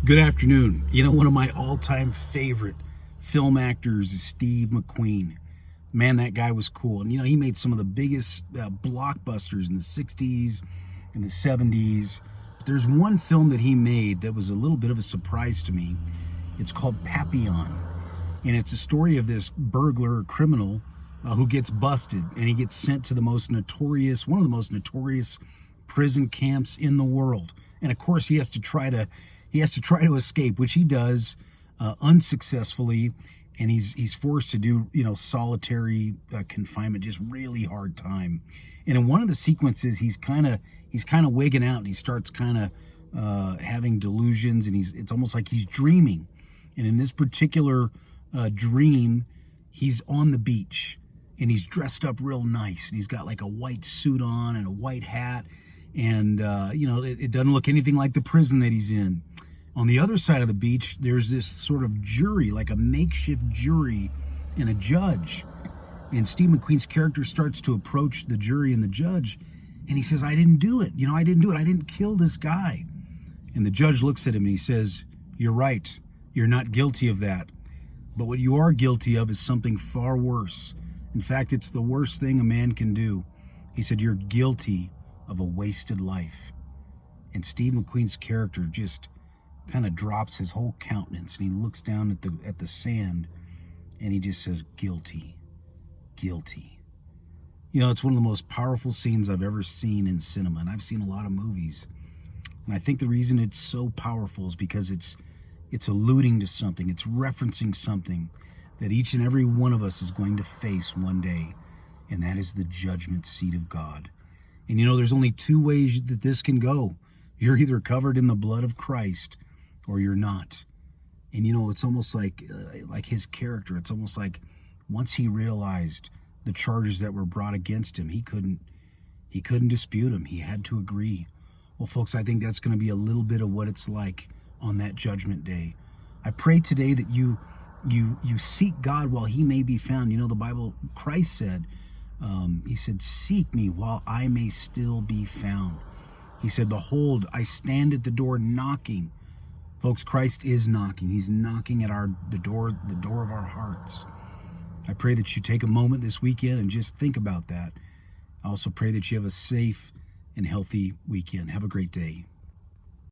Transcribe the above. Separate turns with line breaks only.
Good afternoon. You know, one of my all-time favorite film actors is Steve McQueen. Man, that guy was cool. And, he made some of the biggest blockbusters in the 60s and the 70s. But there's one film that he made that was a little bit of a surprise to me. It's called Papillon. And it's a story of this burglar or criminal who gets busted. And he gets sent to one of the most notorious prison camps in the world. And, of course, he has to try to escape, which he does unsuccessfully, and he's forced to do solitary confinement, just really hard time. And in one of the sequences, he's kind of wigging out, and he starts kind of having delusions, and it's almost like he's dreaming. And in this particular dream, he's on the beach, and he's dressed up real nice, and he's got like a white suit on and a white hat, and it doesn't look anything like the prison that he's in. On the other side of the beach, there's this sort of jury, like a makeshift jury and a judge. And Steve McQueen's character starts to approach the jury and the judge, and he says, I didn't do it. I didn't do it. I didn't kill this guy. And the judge looks at him and he says, you're right. You're not guilty of that. But what you are guilty of is something far worse. In fact, it's the worst thing a man can do. He said, you're guilty of a wasted life. And Steve McQueen's character just kind of drops his whole countenance, and he looks down at the sand, and he just says, guilty, guilty. It's one of the most powerful scenes I've ever seen in cinema, and I've seen a lot of movies. And I think the reason it's so powerful is because it's alluding to something, it's referencing something that each and every one of us is going to face one day, and that is the judgment seat of God. And there's only two ways that this can go. You're either covered in the blood of Christ, or you're not. And it's almost like his character. It's almost like once he realized the charges that were brought against him, he couldn't dispute them. He had to agree. Well, folks, I think that's going to be a little bit of what it's like on that judgment day. I pray today that you seek God while he may be found. The Bible, Christ said, he said, seek me while I may still be found. He said, behold, I stand at the door knocking. Folks, Christ is knocking. He's knocking at the door of our hearts. I pray that you take a moment this weekend and just think about that. I also pray that you have a safe and healthy weekend. Have a great day.